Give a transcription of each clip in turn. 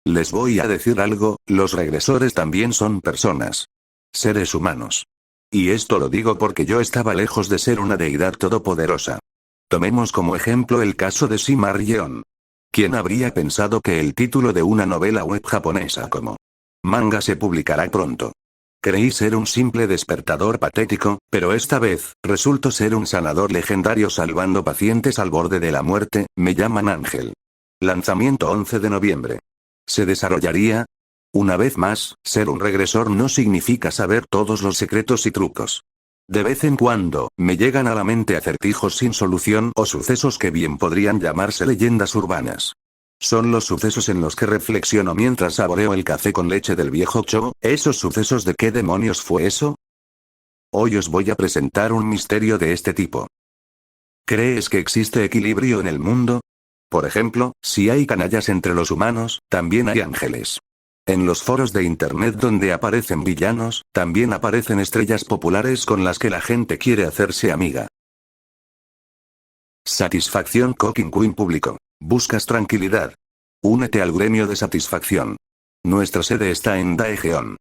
Les voy a decir algo, los regresores también son personas. Seres humanos. Y esto lo digo porque yo estaba lejos de ser una deidad todopoderosa. Tomemos como ejemplo el caso de Simar Yeon. ¿Quién habría pensado que el título de una novela web japonesa como manga se publicará pronto? Creí ser un simple despertador patético, pero esta vez, resulto ser un sanador legendario salvando pacientes al borde de la muerte. Me llaman Ángel. Lanzamiento 11 de noviembre. ¿Se desarrollaría? Una vez más, ser un regresor no significa saber todos los secretos y trucos. De vez en cuando, me llegan a la mente acertijos sin solución o sucesos que bien podrían llamarse leyendas urbanas. Son los sucesos en los que reflexiono mientras saboreo el café con leche del viejo Cho. ¿Esos sucesos de qué demonios fue eso? Hoy os voy a presentar un misterio de este tipo. ¿Crees que existe equilibrio en el mundo? Por ejemplo, si hay canallas entre los humanos, también hay ángeles. En los foros de internet donde aparecen villanos, también aparecen estrellas populares con las que la gente quiere hacerse amiga. Satisfacción Cooking Queen público. ¿Buscas tranquilidad? Únete al gremio de satisfacción. Nuestra sede está en Daejeon.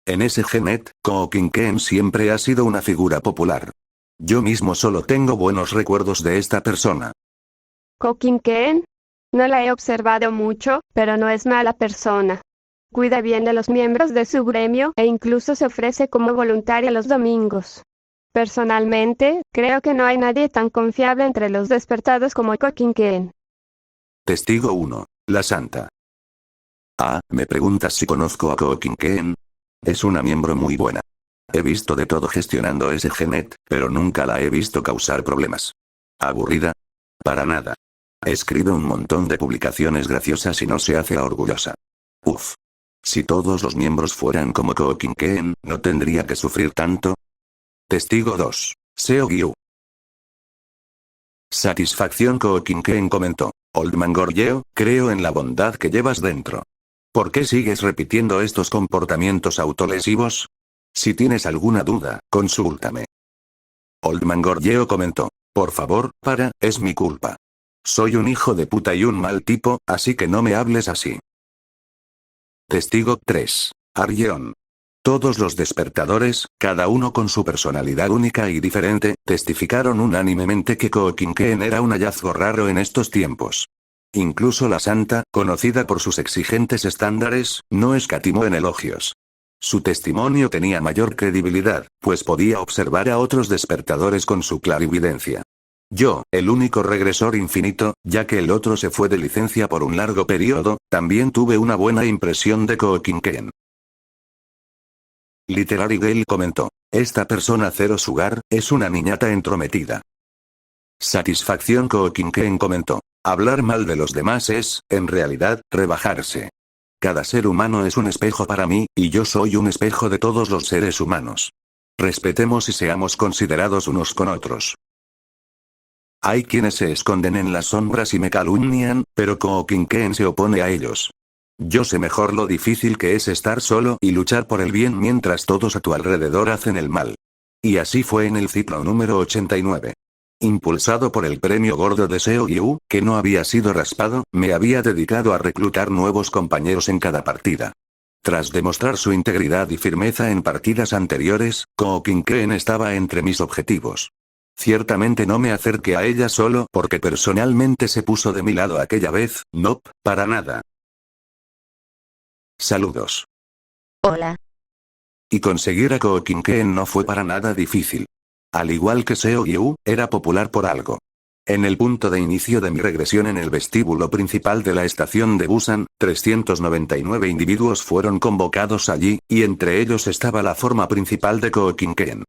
En SGNet, Cooking Ken siempre ha sido una figura popular. Yo mismo solo tengo buenos recuerdos de esta persona. Cooking Ken. No la he observado mucho, pero no es mala persona. Cuida bien de los miembros de su gremio e incluso se ofrece como voluntaria los domingos. Personalmente, creo que no hay nadie tan confiable entre los despertados como Cooking Ken. Testigo 1. La Santa. Ah, ¿me preguntas si conozco a Cooking Ken? Es una miembro muy buena. He visto de todo gestionando SGNet, pero nunca la he visto causar problemas. ¿Aburrida? Para nada. Escribe un montón de publicaciones graciosas y no se hace la orgullosa. Uf. Si todos los miembros fueran como Cooking Ken, ¿no tendría que sufrir tanto? Testigo 2. Seo Gyu. Satisfacción Cooking Ken comentó. Oldman Goryeo, creo en la bondad que llevas dentro. ¿Por qué sigues repitiendo estos comportamientos autolesivos? Si tienes alguna duda, consúltame. Oldman Goryeo comentó. Por favor, para, es mi culpa. Soy un hijo de puta y un mal tipo, así que no me hables así. Testigo 3. Aryeon. Todos los despertadores, cada uno con su personalidad única y diferente, testificaron unánimemente que Cooking Ken era un hallazgo raro en estos tiempos. Incluso la Santa, conocida por sus exigentes estándares, no escatimó en elogios. Su testimonio tenía mayor credibilidad, pues podía observar a otros despertadores con su clarividencia. Yo, el único regresor infinito, ya que el otro se fue de licencia por un largo periodo, también tuve una buena impresión de Cooking Ken. Literary Gale comentó. Esta persona cero sugar, es una niñata entrometida. Satisfacción Cooking Ken comentó. Hablar mal de los demás es, en realidad, rebajarse. Cada ser humano es un espejo para mí, y yo soy un espejo de todos los seres humanos. Respetemos y seamos considerados unos con otros. Hay quienes se esconden en las sombras y me calumnian, pero Cooking Ken se opone a ellos. Yo sé mejor lo difícil que es estar solo y luchar por el bien mientras todos a tu alrededor hacen el mal. Y así fue en el ciclo número 89. Impulsado por el premio gordo de Seo Gyu, que no había sido raspado, me había dedicado a reclutar nuevos compañeros en cada partida. Tras demostrar su integridad y firmeza en partidas anteriores, Cooking Ken estaba entre mis objetivos. Ciertamente no me acerqué a ella solo porque personalmente se puso de mi lado aquella vez, nope, para nada. Saludos. Hola. Y conseguir a Cooking Ken no fue para nada difícil. Al igual que Seo Gyu, era popular por algo. En el punto de inicio de mi regresión en el vestíbulo principal de la estación de Busan, 399 individuos fueron convocados allí, y entre ellos estaba la forma principal de Cooking Ken.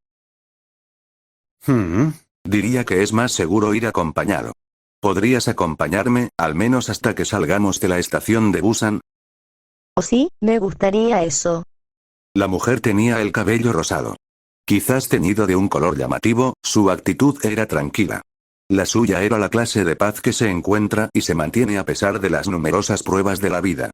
Diría que es más seguro ir acompañado. ¿Podrías acompañarme, al menos hasta que salgamos de la estación de Busan? ¿O sí? Me gustaría eso. La mujer tenía el cabello rosado. Quizás teñido de un color llamativo, su actitud era tranquila. La suya era la clase de paz que se encuentra y se mantiene a pesar de las numerosas pruebas de la vida.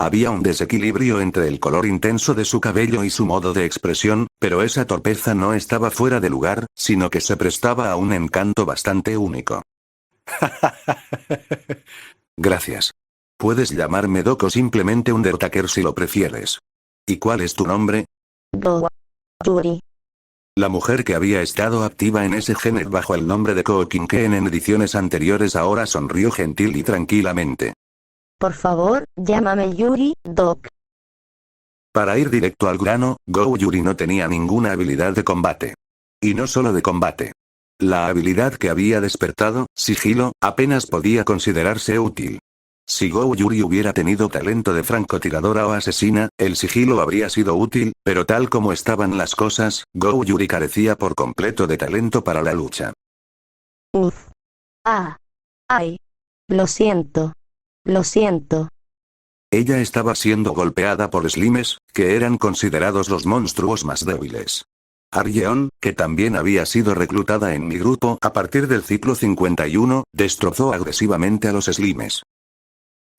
Había un desequilibrio entre el color intenso de su cabello y su modo de expresión, pero esa torpeza no estaba fuera de lugar, sino que se prestaba a un encanto bastante único. Gracias. Puedes llamarme Doc o simplemente Undertaker si lo prefieres. ¿Y cuál es tu nombre? Go Yuri. La mujer que había estado activa en ese género bajo el nombre de Ko Kinken en ediciones anteriores ahora sonrió gentil y tranquilamente. Por favor, llámame Yuri, Doc. Para ir directo al grano, Go Yuri no tenía ninguna habilidad de combate. Y no solo de combate. La habilidad que había despertado, sigilo, apenas podía considerarse útil. Si Go Yuri hubiera tenido talento de francotiradora o asesina, el sigilo habría sido útil, pero tal como estaban las cosas, Go Yuri carecía por completo de talento para la lucha. Uf. Ah. Ay. Lo siento. Lo siento. Ella estaba siendo golpeada por Slimes, que eran considerados los monstruos más débiles. Aryeon, que también había sido reclutada en mi grupo a partir del ciclo 51, destrozó agresivamente a los Slimes.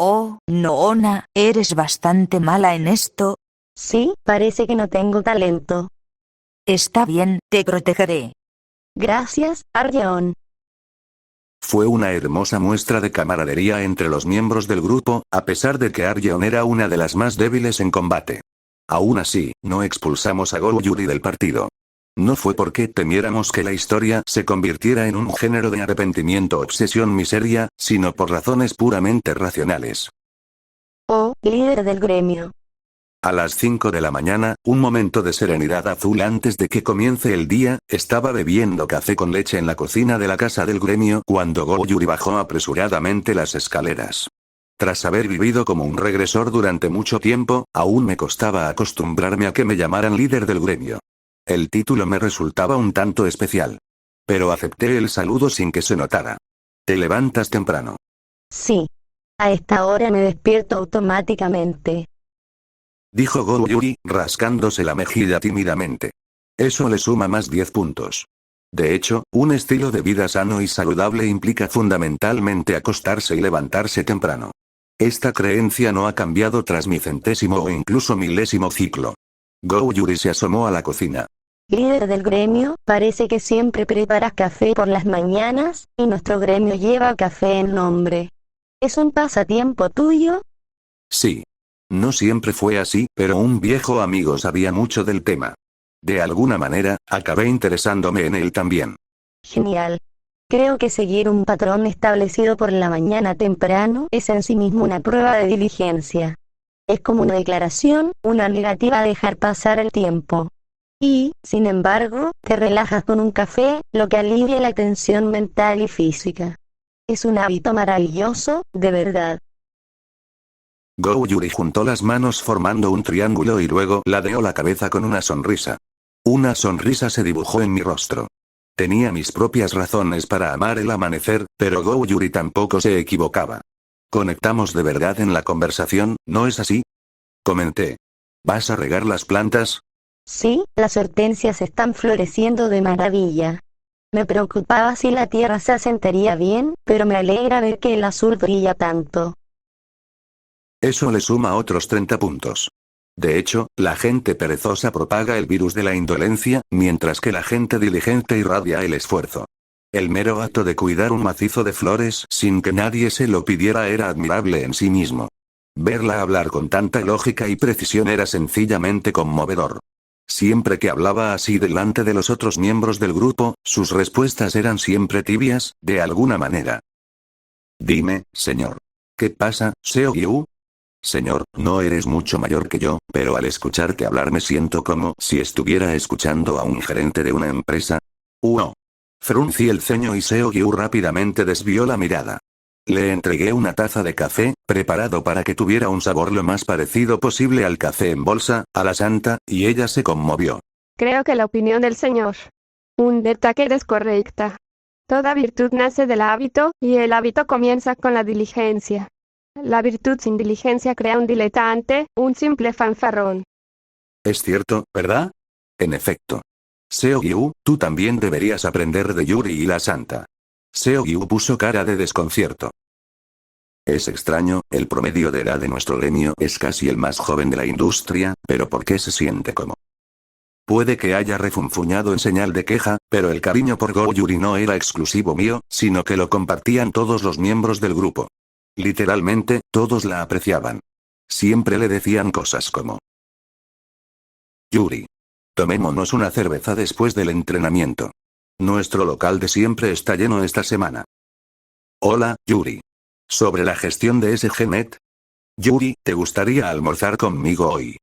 Oh, Noona, eres bastante mala en esto. Sí, parece que no tengo talento. Está bien, te protegeré. Gracias, Aryeon. Fue una hermosa muestra de camaradería entre los miembros del grupo, a pesar de que Aryeon era una de las más débiles en combate. Aún así, no expulsamos a Go Yuri del partido. No fue porque temiéramos que la historia se convirtiera en un género de arrepentimiento o obsesión miseria, sino por razones puramente racionales. Oh, líder del gremio. A las 5 de la mañana, un momento de serenidad azul antes de que comience el día, estaba bebiendo café con leche en la cocina de la casa del gremio cuando Go Yuri bajó apresuradamente las escaleras. Tras haber vivido como un regresor durante mucho tiempo, aún me costaba acostumbrarme a que me llamaran líder del gremio. El título me resultaba un tanto especial. Pero acepté el saludo sin que se notara. ¿Te levantas temprano? Sí. A esta hora me despierto automáticamente. Dijo Go Yuri, rascándose la mejilla tímidamente. Eso le suma más 10 puntos. De hecho, un estilo de vida sano y saludable implica fundamentalmente acostarse y levantarse temprano. Esta creencia no ha cambiado tras mi 100º o incluso 1000º ciclo. Go Yuri se asomó a la cocina. Líder del gremio, parece que siempre preparas café por las mañanas, y nuestro gremio lleva café en nombre. ¿Es un pasatiempo tuyo? Sí. No siempre fue así, pero un viejo amigo sabía mucho del tema. De alguna manera, acabé interesándome en él también. Genial. Creo que seguir un patrón establecido por la mañana temprano es en sí mismo una prueba de diligencia. Es como una declaración, una negativa a dejar pasar el tiempo. Y, sin embargo, te relajas con un café, lo que alivia la tensión mental y física. Es un hábito maravilloso, de verdad. Go Yuri juntó las manos formando un triángulo y luego ladeó la cabeza con una sonrisa. Una sonrisa se dibujó en mi rostro. Tenía mis propias razones para amar el amanecer, pero Go Yuri tampoco se equivocaba. Conectamos de verdad en la conversación, ¿no es así? Comenté. ¿Vas a regar las plantas? Sí, las hortensias están floreciendo de maravilla. Me preocupaba si la tierra se asentaría bien, pero me alegra ver que el azul brilla tanto. Eso le suma otros 30 puntos. De hecho, la gente perezosa propaga el virus de la indolencia, mientras que la gente diligente irradia el esfuerzo. El mero acto de cuidar un macizo de flores sin que nadie se lo pidiera era admirable en sí mismo. Verla hablar con tanta lógica y precisión era sencillamente conmovedor. Siempre que hablaba así delante de los otros miembros del grupo, sus respuestas eran siempre tibias, de alguna manera. Dime, señor. ¿Qué pasa, Seo-Gyu? Señor, no eres mucho mayor que yo, pero al escucharte hablar me siento como si estuviera escuchando a un gerente de una empresa. No. Fruncí el ceño y Seo-Gyu rápidamente desvió la mirada. Le entregué una taza de café, preparado para que tuviera un sabor lo más parecido posible al café en bolsa, a la santa, y ella se conmovió. Creo que la opinión del señor Undertaker es correcta. Toda virtud nace del hábito, y el hábito comienza con la diligencia. La virtud sin diligencia crea un diletante, un simple fanfarrón. Es cierto, ¿verdad? En efecto. Seo-Gyu, tú también deberías aprender de Yuri y la santa. Seo-Gyu puso cara de desconcierto. Es extraño, el promedio de edad de nuestro gremio es casi el más joven de la industria, pero ¿por qué se siente como? Puede que haya refunfuñado en señal de queja, pero el cariño por Go Yuri no era exclusivo mío, sino que lo compartían todos los miembros del grupo. Literalmente, todos la apreciaban. Siempre le decían cosas como: Yuri, tomémonos una cerveza después del entrenamiento. Nuestro local de siempre está lleno esta semana. Hola, Yuri. Sobre la gestión de SGNet. Yuri, ¿te gustaría almorzar conmigo hoy?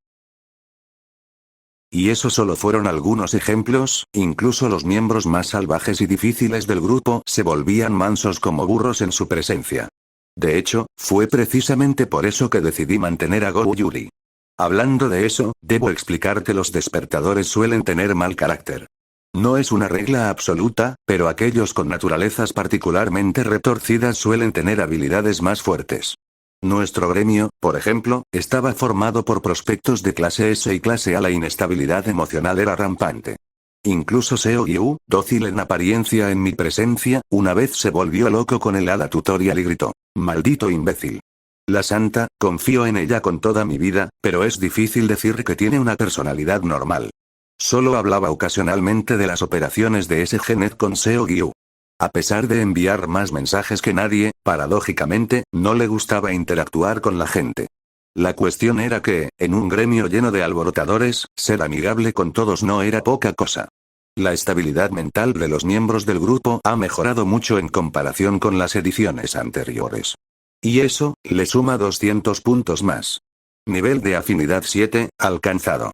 Y eso solo fueron algunos ejemplos, incluso los miembros más salvajes y difíciles del grupo se volvían mansos como burros en su presencia. De hecho, fue precisamente por eso que decidí mantener a Go Yuri. Hablando de eso, debo explicar que los despertadores suelen tener mal carácter. No es una regla absoluta, pero aquellos con naturalezas particularmente retorcidas suelen tener habilidades más fuertes. Nuestro gremio, por ejemplo, estaba formado por prospectos de clase S y clase A. La inestabilidad emocional era rampante. Incluso Seo Yu, dócil en apariencia en mi presencia, una vez se volvió loco con el hada tutorial y gritó: «¡Maldito imbécil! La santa, confío en ella con toda mi vida, pero es difícil decir que tiene una personalidad normal». Solo hablaba ocasionalmente de las operaciones de SGNet con Seo Yu. A pesar de enviar más mensajes que nadie, paradójicamente, no le gustaba interactuar con la gente. La cuestión era que, en un gremio lleno de alborotadores, ser amigable con todos no era poca cosa. La estabilidad mental de los miembros del grupo ha mejorado mucho en comparación con las ediciones anteriores. Y eso, le suma 200 puntos más. Nivel de afinidad 7, alcanzado.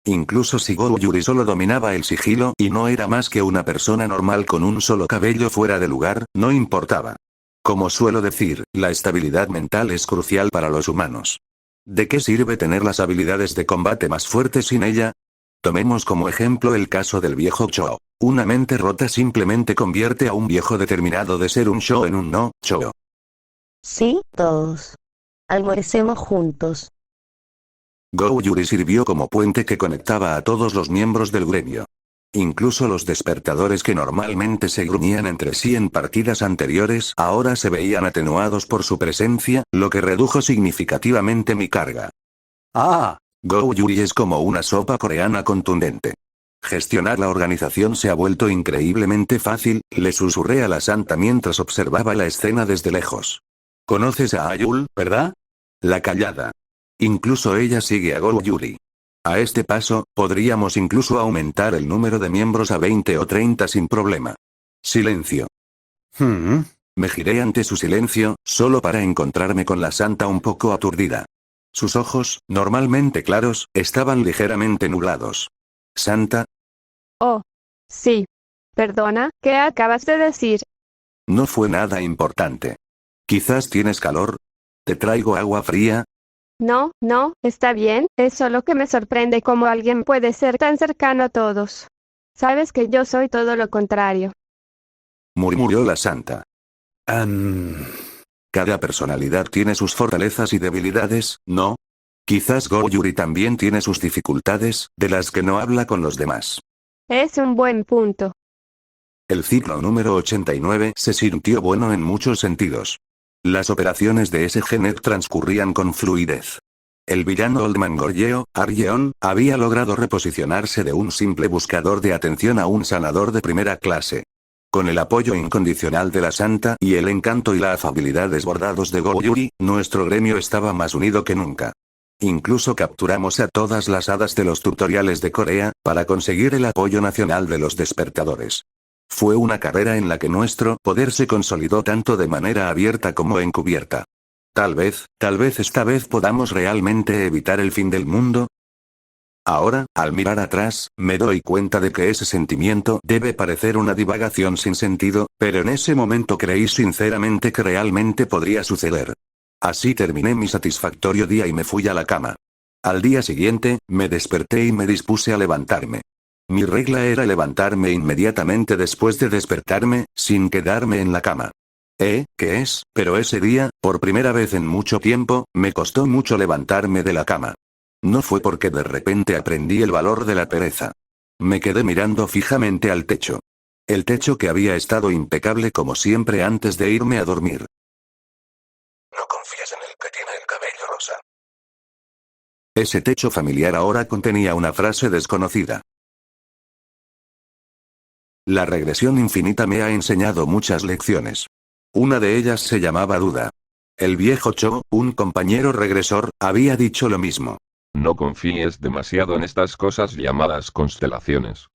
Incluso si Go Yuri solo dominaba el sigilo y no era más que una persona normal con un solo cabello fuera de lugar, no importaba. Como suelo decir, la estabilidad mental es crucial para los humanos. ¿De qué sirve tener las habilidades de combate más fuertes sin ella? Tomemos como ejemplo el caso del viejo Cho. Una mente rota simplemente convierte a un viejo determinado de ser un Cho en un no Cho. Sí, todos. Almorcemos juntos. Go Yuri sirvió como puente que conectaba a todos los miembros del gremio. Incluso los despertadores que normalmente se gruñían entre sí en partidas anteriores ahora se veían atenuados por su presencia, lo que redujo significativamente mi carga. Ah, Go Yuri es como una sopa coreana contundente. Gestionar la organización se ha vuelto increíblemente fácil, le susurré a la santa mientras observaba la escena desde lejos. ¿Conoces a Ayul, verdad? La callada. Incluso ella sigue a Go Yuri. A este paso, podríamos incluso aumentar el número de miembros a 20 o 30 sin problema. Silencio. Me giré ante su silencio, solo para encontrarme con la santa un poco aturdida. Sus ojos, normalmente claros, estaban ligeramente nublados. ¿Santa? Oh. Sí. Perdona, ¿qué acabas de decir? No fue nada importante. ¿Quizás tienes calor? ¿Te traigo agua fría? No, no, está bien, es solo que me sorprende cómo alguien puede ser tan cercano a todos. Sabes que yo soy todo lo contrario. Murmuró la santa. Cada personalidad tiene sus fortalezas y debilidades, ¿no? Quizás Go Yuri también tiene sus dificultades, de las que no habla con los demás. Es un buen punto. El ciclo número 89 se sintió bueno en muchos sentidos. Las operaciones de SGNet transcurrían con fluidez. El villano Oldman Goryeo, Aryeon, había logrado reposicionarse de un simple buscador de atención a un sanador de primera clase. Con el apoyo incondicional de la santa y el encanto y la afabilidad desbordados de Go Yuri, nuestro gremio estaba más unido que nunca. Incluso capturamos a todas las hadas de los tutoriales de Corea, para conseguir el apoyo nacional de los despertadores. Fue una carrera en la que nuestro poder se consolidó tanto de manera abierta como encubierta. Tal vez esta vez podamos realmente evitar el fin del mundo. Ahora, al mirar atrás, me doy cuenta de que ese sentimiento debe parecer una divagación sin sentido, pero en ese momento creí sinceramente que realmente podría suceder. Así terminé mi satisfactorio día y me fui a la cama. Al día siguiente, me desperté y me dispuse a levantarme. Mi regla era levantarme inmediatamente después de despertarme, sin quedarme en la cama. ¿Qué es? Pero ese día, por primera vez en mucho tiempo, me costó mucho levantarme de la cama. No fue porque de repente aprendí el valor de la pereza. Me quedé mirando fijamente al techo. El techo que había estado impecable como siempre antes de irme a dormir. No confíes en el que tiene el cabello rosa. Ese techo familiar ahora contenía una frase desconocida. La regresión infinita me ha enseñado muchas lecciones. Una de ellas se llamaba duda. El viejo Cho, un compañero regresor, había dicho lo mismo. No confíes demasiado en estas cosas llamadas constelaciones.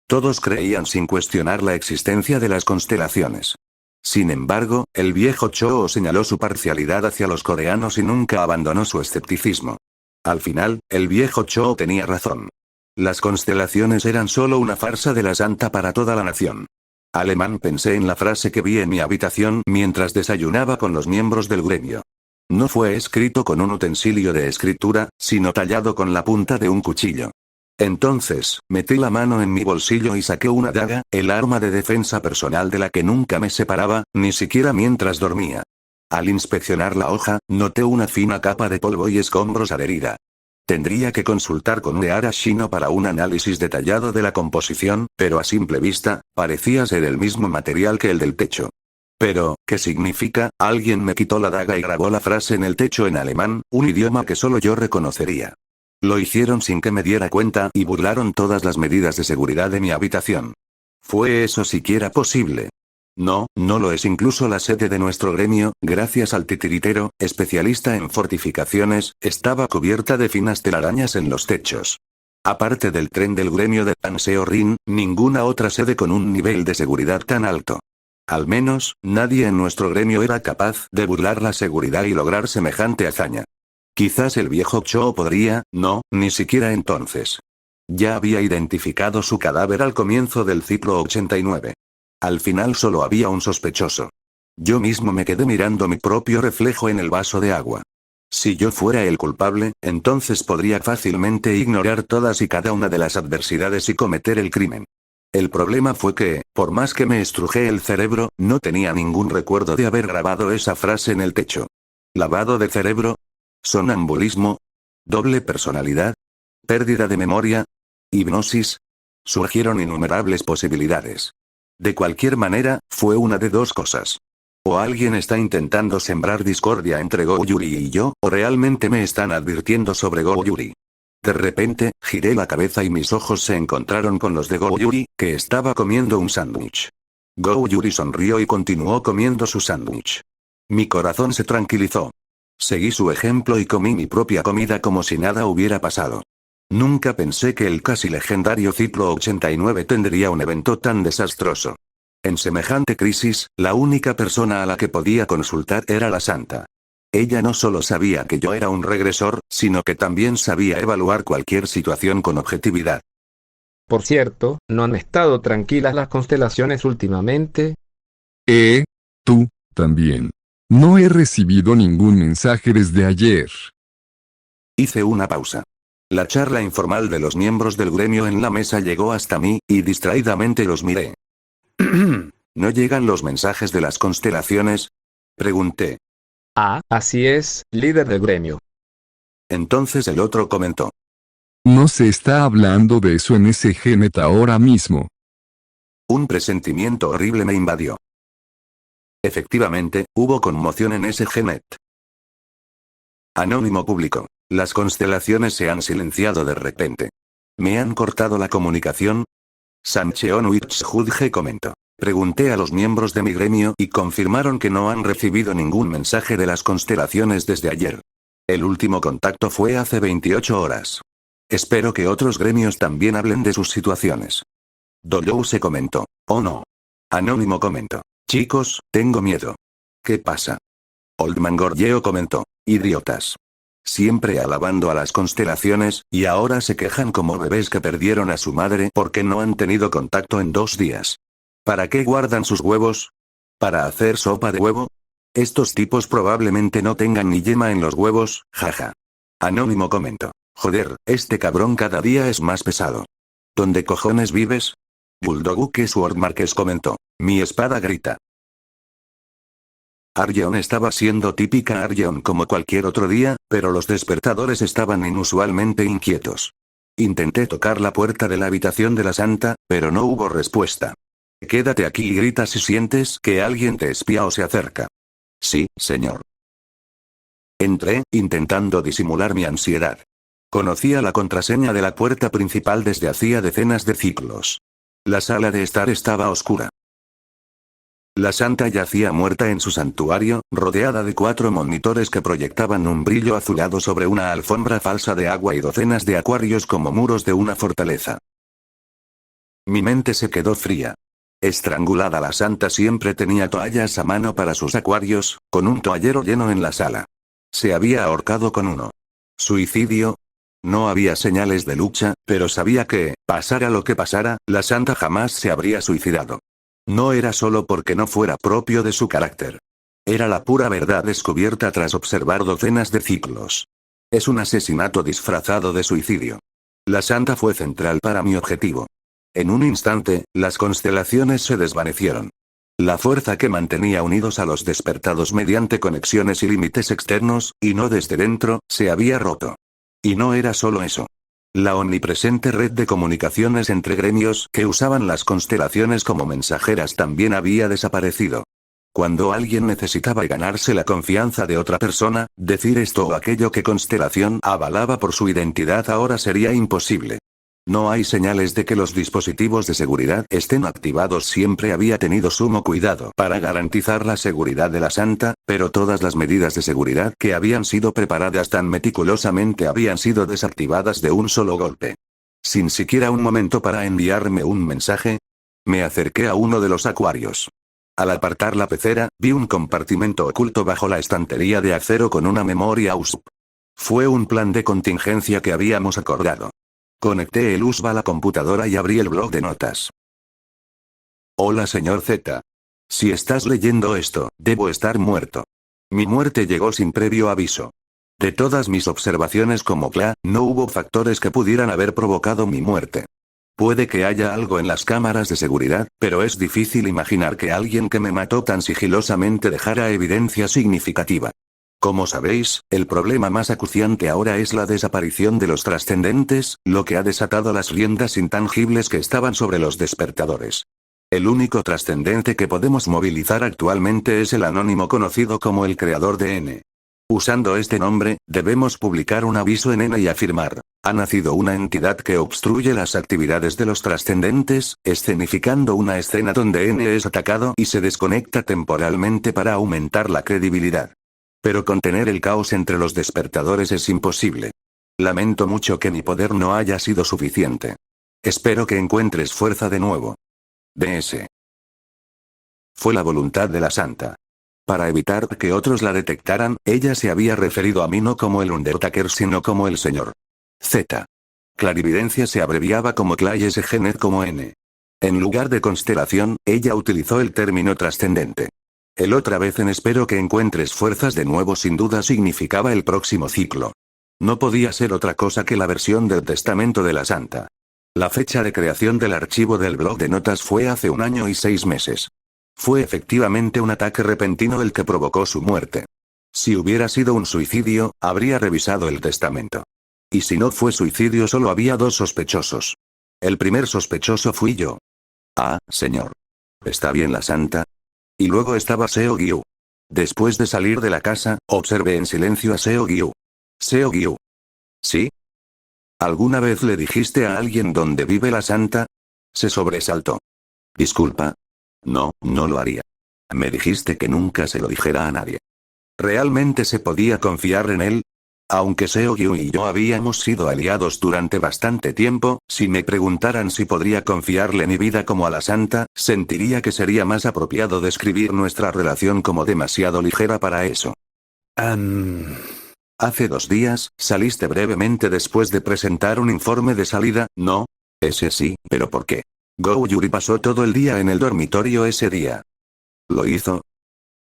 Todos creían sin cuestionar la existencia de las constelaciones. Sin embargo, el viejo Cho señaló su parcialidad hacia los coreanos y nunca abandonó su escepticismo. Al final, el viejo Cho tenía razón. Las constelaciones eran solo una farsa de la santa para toda la nación. Alemán, pensé en la frase que vi en mi habitación mientras desayunaba con los miembros del gremio. No fue escrito con un utensilio de escritura, sino tallado con la punta de un cuchillo. Entonces, metí la mano en mi bolsillo y saqué una daga, el arma de defensa personal de la que nunca me separaba, ni siquiera mientras dormía. Al inspeccionar la hoja, noté una fina capa de polvo y escombros adherida. Tendría que consultar con Uehara Shino para un análisis detallado de la composición, pero a simple vista, parecía ser el mismo material que el del techo. Pero, ¿qué significa? Alguien me quitó la daga y grabó la frase en el techo en alemán, un idioma que solo yo reconocería. Lo hicieron sin que me diera cuenta y burlaron todas las medidas de seguridad de mi habitación. ¿Fue eso siquiera posible? No, no lo es. Incluso la sede de nuestro gremio, gracias al titiritero, especialista en fortificaciones, estaba cubierta de finas telarañas en los techos. Aparte del tren del gremio de Tanseo Rin, ninguna otra sede con un nivel de seguridad tan alto. Al menos, nadie en nuestro gremio era capaz de burlar la seguridad y lograr semejante hazaña. Quizás el viejo Cho podría, no, ni siquiera entonces. Ya había identificado su cadáver al comienzo del ciclo 89. Al final solo había un sospechoso. Yo mismo me quedé mirando mi propio reflejo en el vaso de agua. Si yo fuera el culpable, entonces podría fácilmente ignorar todas y cada una de las adversidades y cometer el crimen. El problema fue que, por más que me estrujé el cerebro, no tenía ningún recuerdo de haber grabado esa frase en el techo. ¿Lavado de cerebro? ¿Sonambulismo? ¿Doble personalidad? ¿Pérdida de memoria? ¿Hipnosis? Surgieron innumerables posibilidades. De cualquier manera, fue una de dos cosas. O alguien está intentando sembrar discordia entre Go Yuri y yo, o realmente me están advirtiendo sobre Go Yuri. De repente, giré la cabeza y mis ojos se encontraron con los de Go Yuri, que estaba comiendo un sándwich. Go Yuri sonrió y continuó comiendo su sándwich. Mi corazón se tranquilizó. Seguí su ejemplo y comí mi propia comida como si nada hubiera pasado. Nunca pensé que el casi legendario ciclo 89 tendría un evento tan desastroso. En semejante crisis, la única persona a la que podía consultar era la santa. Ella no solo sabía que yo era un regresor, sino que también sabía evaluar cualquier situación con objetividad. Por cierto, ¿no han estado tranquilas las constelaciones últimamente? Tú, también. No he recibido ningún mensaje desde ayer. Hice una pausa. La charla informal de los miembros del gremio en la mesa llegó hasta mí, y distraídamente los miré. ¿No llegan los mensajes de las constelaciones? Pregunté. Ah, así es, líder del gremio. Entonces el otro comentó. No se está hablando de eso en ese Genet ahora mismo. Un presentimiento horrible me invadió. Efectivamente, hubo conmoción en ese Genet. Anónimo público. Las constelaciones se han silenciado de repente. ¿Me han cortado la comunicación? Sancheon Witchhudge comentó. Pregunté a los miembros de mi gremio y confirmaron que no han recibido ningún mensaje de las constelaciones desde ayer. El último contacto fue hace 28 horas. Espero que otros gremios también hablen de sus situaciones. Doyou se comentó. Oh no. Anónimo comentó. Chicos, tengo miedo. ¿Qué pasa? Oldman Gorgeo comentó. Idiotas. Siempre alabando a las constelaciones, y ahora se quejan como bebés que perdieron a su madre porque no han tenido contacto en 2 días. ¿Para qué guardan sus huevos? ¿Para hacer sopa de huevo? Estos tipos probablemente no tengan ni yema en los huevos, jaja. Anónimo comentó. Joder, este cabrón cada día es más pesado. ¿Dónde cojones vives? Bulldoguke Swordmarkes comentó. Mi espada grita. Arjeon estaba siendo típica Arjeon como cualquier otro día, pero los despertadores estaban inusualmente inquietos. Intenté tocar la puerta de la habitación de la santa, pero no hubo respuesta. Quédate aquí y grita si sientes que alguien te espía o se acerca. Sí, señor. Entré, intentando disimular mi ansiedad. Conocía la contraseña de la puerta principal desde hacía decenas de ciclos. La sala de estar estaba oscura. La santa yacía muerta en su santuario, rodeada de 4 monitores que proyectaban un brillo azulado sobre una alfombra falsa de agua y docenas de acuarios como muros de una fortaleza. Mi mente se quedó fría. Estrangulada, la santa siempre tenía toallas a mano para sus acuarios, con un toallero lleno en la sala. Se había ahorcado con uno. ¿Suicidio? No había señales de lucha, pero sabía que, pasara lo que pasara, la santa jamás se habría suicidado. No era solo porque no fuera propio de su carácter. Era la pura verdad descubierta tras observar docenas de ciclos. Es un asesinato disfrazado de suicidio. La santa fue central para mi objetivo. En un instante, las constelaciones se desvanecieron. La fuerza que mantenía unidos a los despertados mediante conexiones y límites externos, y no desde dentro, se había roto. Y no era solo eso. La omnipresente red de comunicaciones entre gremios que usaban las constelaciones como mensajeras también había desaparecido. Cuando alguien necesitaba ganarse la confianza de otra persona, decir esto o aquello que constelación avalaba por su identidad ahora sería imposible. No hay señales de que los dispositivos de seguridad estén activados. Siempre había tenido sumo cuidado para garantizar la seguridad de la santa, pero todas las medidas de seguridad que habían sido preparadas tan meticulosamente habían sido desactivadas de un solo golpe. Sin siquiera un momento para enviarme un mensaje, me acerqué a uno de los acuarios. Al apartar la pecera, vi un compartimento oculto bajo la estantería de acero con una memoria USB. Fue un plan de contingencia que habíamos acordado. Conecté el USB a la computadora y abrí el blog de notas. Hola señor Z. Si estás leyendo esto, debo estar muerto. Mi muerte llegó sin previo aviso. De todas mis observaciones como CLA, no hubo factores que pudieran haber provocado mi muerte. Puede que haya algo en las cámaras de seguridad, pero es difícil imaginar que alguien que me mató tan sigilosamente dejara evidencia significativa. Como sabéis, el problema más acuciante ahora es la desaparición de los trascendentes, lo que ha desatado las riendas intangibles que estaban sobre los despertadores. El único trascendente que podemos movilizar actualmente es el anónimo conocido como el creador de N. Usando este nombre, debemos publicar un aviso en N y afirmar: ha nacido una entidad que obstruye las actividades de los trascendentes, escenificando una escena donde N es atacado y se desconecta temporalmente para aumentar la credibilidad. Pero contener el caos entre los despertadores es imposible. Lamento mucho que mi poder no haya sido suficiente. Espero que encuentres fuerza de nuevo. DS. Fue la voluntad de la santa. Para evitar que otros la detectaran, ella se había referido a mí no como el Undertaker sino como el Señor Z. Clarividencia se abreviaba como CLA y SGNet como N. En lugar de constelación, ella utilizó el término trascendente. El otra vez en espero que encuentres fuerzas de nuevo sin duda significaba el próximo ciclo. No podía ser otra cosa que la versión del testamento de la santa. La fecha de creación del archivo del blog de notas fue hace 1 año y 6 meses. Fue efectivamente un ataque repentino el que provocó su muerte. Si hubiera sido un suicidio, habría revisado el testamento. Y si no fue suicidio, solo había 2 sospechosos. El primer sospechoso fui yo. Ah, señor. ¿Está bien la santa? Y luego estaba Seo Gyu. Después de salir de la casa, observé en silencio a Seo Gyu. Seo Gyu. ¿Sí? ¿Alguna vez le dijiste a alguien dónde vive la santa? Se sobresaltó. Disculpa. No, no lo haría. Me dijiste que nunca se lo dijera a nadie. ¿Realmente se podía confiar en él? Aunque Seo Gyu y yo habíamos sido aliados durante bastante tiempo, si me preguntaran si podría confiarle mi vida como a la santa, sentiría que sería más apropiado describir nuestra relación como demasiado ligera para eso. Hace 2 días, saliste brevemente después de presentar un informe de salida, ¿no? Ese sí, pero ¿por qué? Go Yuri pasó todo el día en el dormitorio ese día. ¿Lo hizo?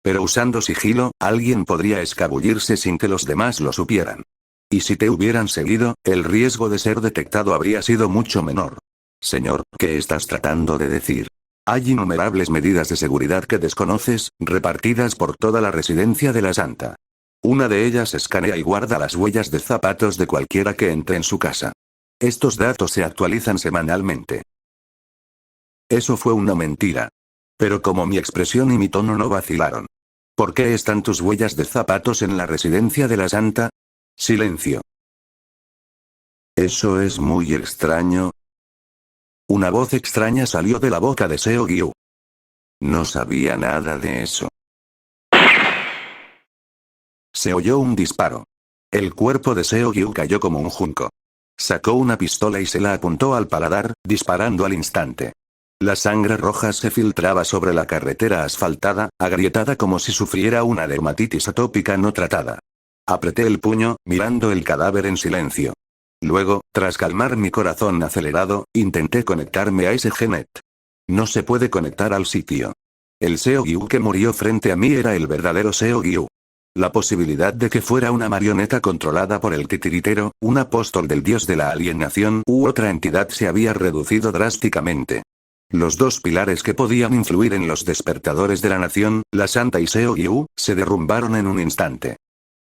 Pero usando sigilo, alguien podría escabullirse sin que los demás lo supieran. Y si te hubieran seguido, el riesgo de ser detectado habría sido mucho menor. Señor, ¿qué estás tratando de decir? Hay innumerables medidas de seguridad que desconoces, repartidas por toda la residencia de la santa. Una de ellas escanea y guarda las huellas de zapatos de cualquiera que entre en su casa. Estos datos se actualizan semanalmente. Eso fue una mentira. Pero como mi expresión y mi tono no vacilaron. ¿Por qué están tus huellas de zapatos en la residencia de la santa? Silencio. Eso es muy extraño. Una voz extraña salió de la boca de Seo Gyu. No sabía nada de eso. Se oyó un disparo. El cuerpo de Seo-Gyu cayó como un junco. Sacó una pistola y se la apuntó al paladar, disparando al instante. La sangre roja se filtraba sobre la carretera asfaltada, agrietada como si sufriera una dermatitis atópica no tratada. Apreté el puño, mirando el cadáver en silencio. Luego, tras calmar mi corazón acelerado, intenté conectarme a ese Genet. No se puede conectar al sitio. El Seo-Gyu que murió frente a mí era el verdadero Seo-Gyu. La posibilidad de que fuera una marioneta controlada por el titiritero, un apóstol del dios de la alienación u otra entidad se había reducido drásticamente. Los dos pilares que podían influir en los despertadores de la nación, la Santa y Seo-Gyu, se derrumbaron en un instante.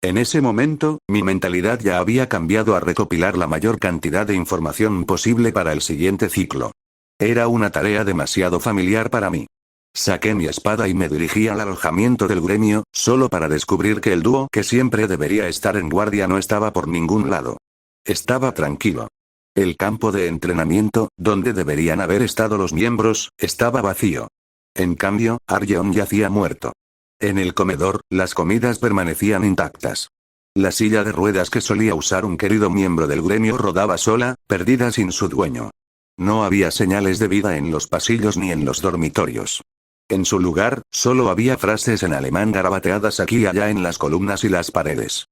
En ese momento, mi mentalidad ya había cambiado a recopilar la mayor cantidad de información posible para el siguiente ciclo. Era una tarea demasiado familiar para mí. Saqué mi espada y me dirigí al alojamiento del gremio, solo para descubrir que el dúo que siempre debería estar en guardia no estaba por ningún lado. Estaba tranquilo. El campo de entrenamiento, donde deberían haber estado los miembros, estaba vacío. En cambio, Aryeon yacía muerto. En el comedor, las comidas permanecían intactas. La silla de ruedas que solía usar un querido miembro del gremio rodaba sola, perdida sin su dueño. No había señales de vida en los pasillos ni en los dormitorios. En su lugar, solo había frases en alemán garabateadas aquí y allá en las columnas y las paredes.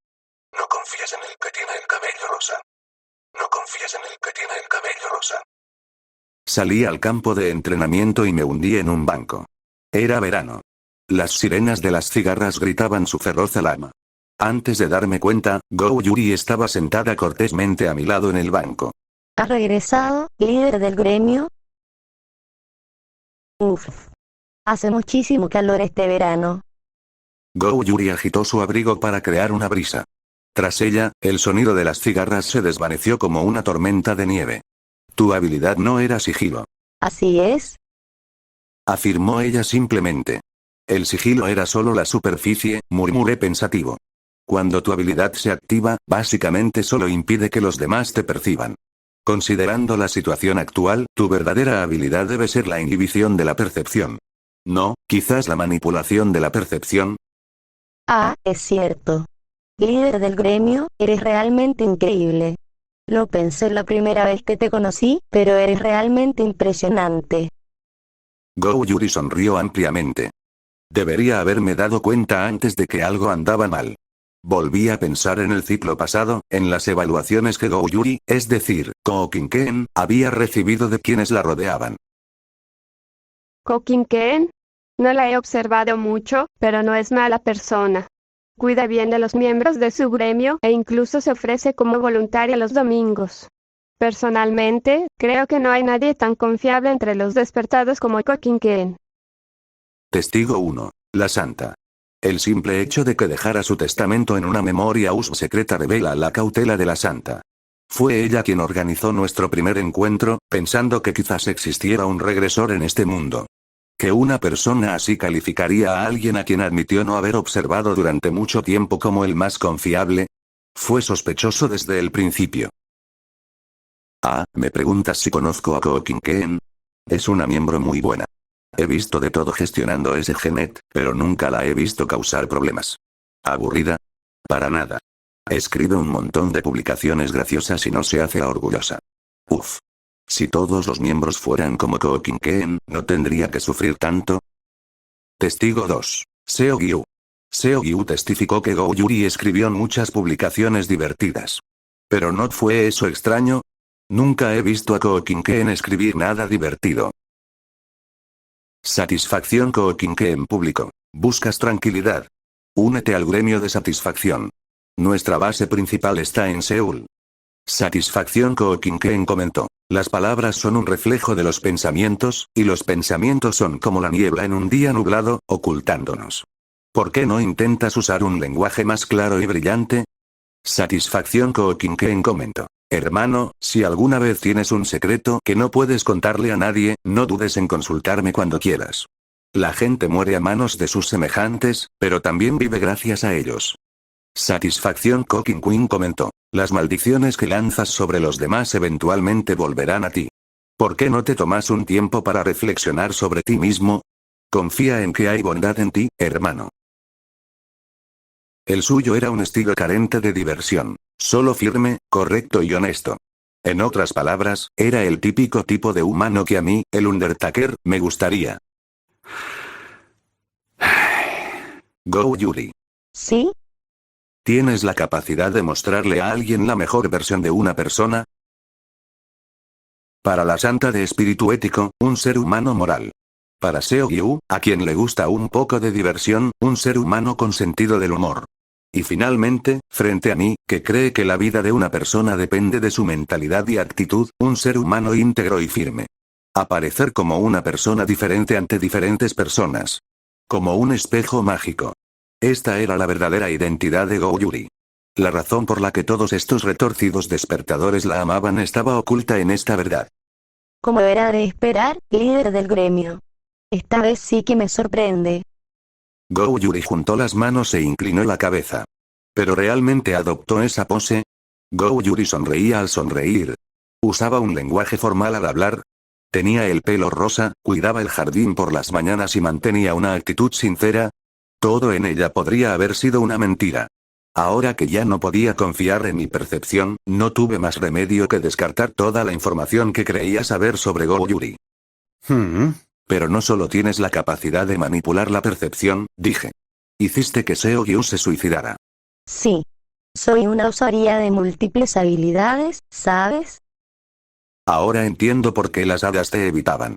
No confíes en el que tiene el cabello rosa. No confíes en el que tiene el cabello rosa. Salí al campo de entrenamiento y me hundí en un banco. Era verano. Las sirenas de las cigarras gritaban su feroz alarma. Antes de darme cuenta, Go Yuri estaba sentada cortésmente a mi lado en el banco. ¿Has regresado, líder del gremio? Uf. Hace muchísimo calor este verano. Go Yuri agitó su abrigo para crear una brisa. Tras ella, el sonido de las cigarras se desvaneció como una tormenta de nieve. Tu habilidad no era sigilo. Así es. Afirmó ella simplemente. El sigilo era solo la superficie, murmuré pensativo. Cuando tu habilidad se activa, básicamente solo impide que los demás te perciban. Considerando la situación actual, tu verdadera habilidad debe ser la inhibición de la percepción. No, quizás la manipulación de la percepción. Ah, es cierto. Líder del gremio, eres realmente increíble. Lo pensé la primera vez que te conocí, pero eres realmente impresionante. Go Yuri sonrió ampliamente. Debería haberme dado cuenta antes de que algo andaba mal. Volví a pensar en el ciclo pasado, en las evaluaciones que Go Yuri, es decir, Ko Kinken, había recibido de quienes la rodeaban. Ko Kinken. No la he observado mucho, pero no es mala persona. Cuida bien de los miembros de su gremio e incluso se ofrece como voluntaria los domingos. Personalmente, creo que no hay nadie tan confiable entre los despertados como Ko Kinken. Testigo 1. La Santa. El simple hecho de que dejara su testamento en una memoria secreta revela la cautela de la Santa. Fue ella quien organizó nuestro primer encuentro, pensando que quizás existiera un regresor en este mundo. Que una persona así calificaría a alguien a quien admitió no haber observado durante mucho tiempo como el más confiable. Fue sospechoso desde el principio. Ah, me preguntas si conozco a Ko Kinken. Es una miembro muy buena. He visto de todo gestionando ese Genet, pero nunca la he visto causar problemas. ¿Aburrida? Para nada. Escribe un montón de publicaciones graciosas y no se hace la orgullosa. Uf. Si todos los miembros fueran como Ko Kinken, ¿no tendría que sufrir tanto? Testigo 2. Seo-Gyu. Seo-Gyu testificó que Go Yuri escribió muchas publicaciones divertidas. ¿Pero no fue eso extraño? Nunca he visto a Ko Kinken escribir nada divertido. Satisfacción Ko Kinken público. ¿Buscas tranquilidad? Únete al gremio de satisfacción. Nuestra base principal está en Seúl. Satisfacción Ko Kinken comentó. Las palabras son un reflejo de los pensamientos, y los pensamientos son como la niebla en un día nublado, ocultándonos. ¿Por qué no intentas usar un lenguaje más claro y brillante? Satisfacción Ko Kinken comentó. Hermano, si alguna vez tienes un secreto que no puedes contarle a nadie, no dudes en consultarme cuando quieras. La gente muere a manos de sus semejantes, pero también vive gracias a ellos. Satisfacción Ko Kinken comentó. Las maldiciones que lanzas sobre los demás eventualmente volverán a ti. ¿Por qué no te tomas un tiempo para reflexionar sobre ti mismo? Confía en que hay bondad en ti, hermano. El suyo era un estilo carente de diversión, solo firme, correcto y honesto. En otras palabras, era el típico tipo de humano que a mí, el Undertaker, me gustaría. Go Yuri. ¿Sí? ¿Tienes la capacidad de mostrarle a alguien la mejor versión de una persona? Para la santa de espíritu ético, un ser humano moral. Para Seogyu, a quien le gusta un poco de diversión, un ser humano con sentido del humor. Y finalmente, frente a mí, que cree que la vida de una persona depende de su mentalidad y actitud, un ser humano íntegro y firme. Aparecer como una persona diferente ante diferentes personas. Como un espejo mágico. Esta era la verdadera identidad de Go Yuri. La razón por la que todos estos retorcidos despertadores la amaban estaba oculta en esta verdad. Como era de esperar, líder del gremio. Esta vez sí que me sorprende. Go Yuri juntó las manos e inclinó la cabeza. ¿Pero realmente adoptó esa pose? Go Yuri sonreía al sonreír. Usaba un lenguaje formal al hablar. Tenía el pelo rosa, cuidaba el jardín por las mañanas y mantenía una actitud sincera. Todo en ella podría haber sido una mentira. Ahora que ya no podía confiar en mi percepción, no tuve más remedio que descartar toda la información que creía saber sobre Go Yuri. Pero no solo tienes la capacidad de manipular la percepción, dije. Hiciste que Seogyu se suicidara. Sí. Soy una usuaria de múltiples habilidades, ¿sabes? Ahora entiendo por qué las hadas te evitaban.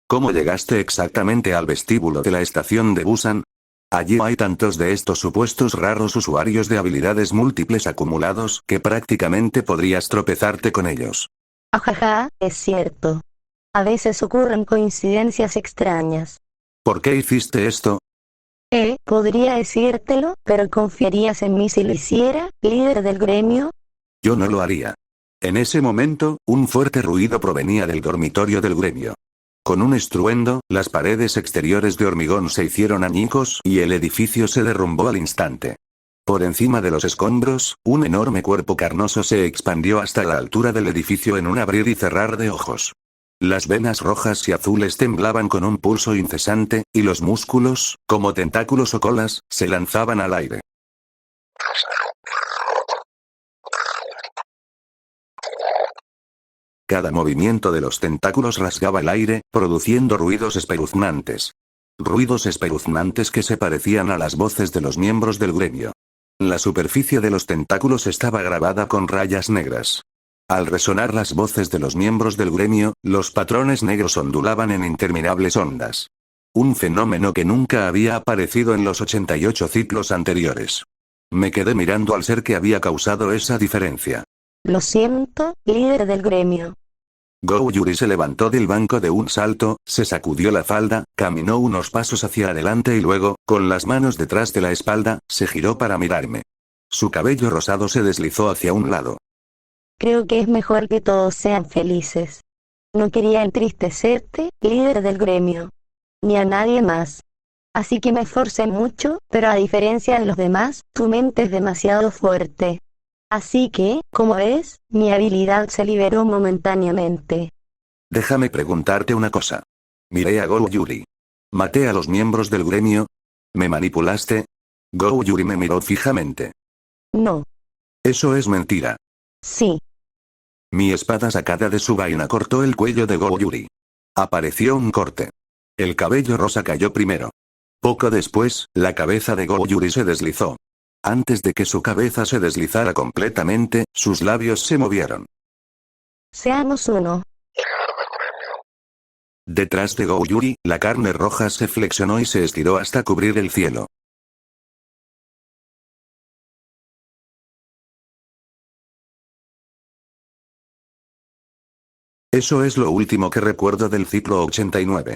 ¿Cómo llegaste exactamente al vestíbulo de la estación de Busan? Allí hay tantos de estos supuestos raros usuarios de habilidades múltiples acumulados que prácticamente podrías tropezarte con ellos. Ajaja, es cierto. A veces ocurren coincidencias extrañas. ¿Por qué hiciste esto? Podría decírtelo, pero ¿confiarías en mí si lo hiciera, líder del gremio? Yo no lo haría. En ese momento, un fuerte ruido provenía del dormitorio del gremio. Con un estruendo, las paredes exteriores de hormigón se hicieron añicos y el edificio se derrumbó al instante. Por encima de los escombros, un enorme cuerpo carnoso se expandió hasta la altura del edificio en un abrir y cerrar de ojos. Las venas rojas y azules temblaban con un pulso incesante, y los músculos, como tentáculos o colas, se lanzaban al aire. Cada movimiento de los tentáculos rasgaba el aire, produciendo ruidos espeluznantes. Ruidos espeluznantes que se parecían a las voces de los miembros del gremio. La superficie de los tentáculos estaba grabada con rayas negras. Al resonar las voces de los miembros del gremio, los patrones negros ondulaban en interminables ondas. Un fenómeno que nunca había aparecido en los 88 ciclos anteriores. Me quedé mirando al ser que había causado esa diferencia. Lo siento, líder del gremio. Go Yuri se levantó del banco de un salto, se sacudió la falda, caminó unos pasos hacia adelante y luego, con las manos detrás de la espalda, se giró para mirarme. Su cabello rosado se deslizó hacia un lado. Creo que es mejor que todos sean felices. No quería entristecerte, líder del gremio. Ni a nadie más. Así que me esforcé mucho, pero a diferencia de los demás, tu mente es demasiado fuerte. Así que, como ves, mi habilidad se liberó momentáneamente. Déjame preguntarte una cosa. Miré a Go Yuri. ¿Maté a los miembros del gremio? ¿Me manipulaste? Go Yuri me miró fijamente. No. Eso es mentira. Sí. Mi espada sacada de su vaina cortó el cuello de Go Yuri. Apareció un corte. El cabello rosa cayó primero. Poco después, la cabeza de Go Yuri se deslizó. Antes de que su cabeza se deslizara completamente, sus labios se movieron. Seamos uno. Detrás de Go Yuri, la carne roja se flexionó y se estiró hasta cubrir el cielo. Eso es lo último que recuerdo del ciclo 89.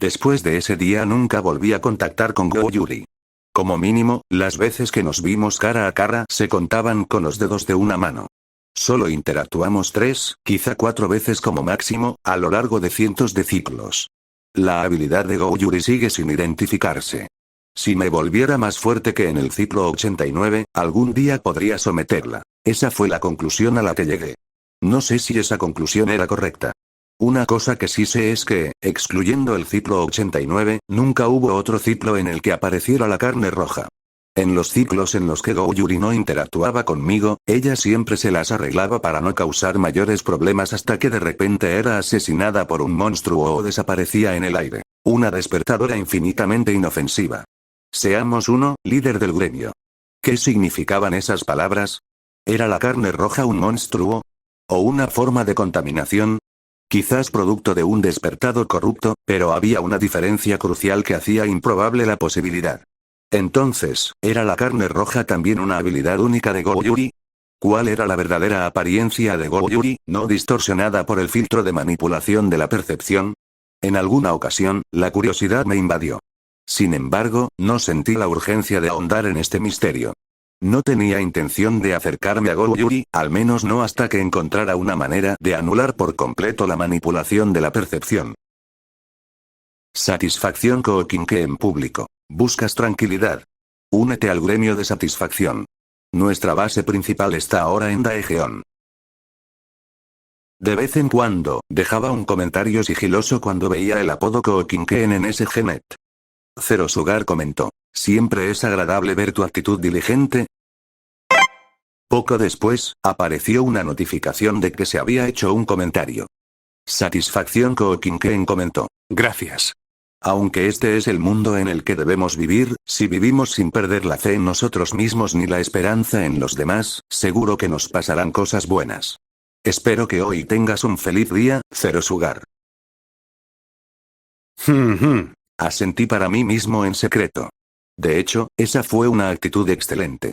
Después de ese día nunca volví a contactar con Go Yuri. Como mínimo, las veces que nos vimos cara a cara se contaban con los dedos de una mano. Solo interactuamos 3, quizá 4 veces como máximo, a lo largo de cientos de ciclos. La habilidad de Go Yuri sigue sin identificarse. Si me volviera más fuerte que en el ciclo 89, algún día podría someterla. Esa fue la conclusión a la que llegué. No sé si esa conclusión era correcta. Una cosa que sí sé es que, excluyendo el ciclo 89, nunca hubo otro ciclo en el que apareciera la carne roja. En los ciclos en los que Goyuri no interactuaba conmigo, ella siempre se las arreglaba para no causar mayores problemas hasta que de repente era asesinada por un monstruo o desaparecía en el aire. Una despertadora infinitamente inofensiva. Seamos uno, líder del gremio. ¿Qué significaban esas palabras? ¿Era la carne roja un monstruo? ¿O una forma de contaminación? Quizás producto de un despertado corrupto, pero había una diferencia crucial que hacía improbable la posibilidad. Entonces, ¿era la carne roja también una habilidad única de Goyuri? ¿Cuál era la verdadera apariencia de Goyuri, no distorsionada por el filtro de manipulación de la percepción? En alguna ocasión, la curiosidad me invadió. Sin embargo, no sentí la urgencia de ahondar en este misterio. No tenía intención de acercarme a Goyuri, al menos no hasta que encontrara una manera de anular por completo la manipulación de la percepción. Satisfacción Koukinke en público. ¿Buscas tranquilidad? Únete al gremio de satisfacción. Nuestra base principal está ahora en Daejeon. De vez en cuando, dejaba un comentario sigiloso cuando veía el apodo Koukinken en SGNet. Zero Sugar comentó. Siempre es agradable ver tu actitud diligente. Poco después, apareció una notificación de que se había hecho un comentario. Satisfacción Koukinken comentó. Gracias. Aunque este es el mundo en el que debemos vivir, si vivimos sin perder la fe en nosotros mismos ni la esperanza en los demás, seguro que nos pasarán cosas buenas. Espero que hoy tengas un feliz día, Zero Sugar. Asentí para mí mismo en secreto. De hecho, esa fue una actitud excelente.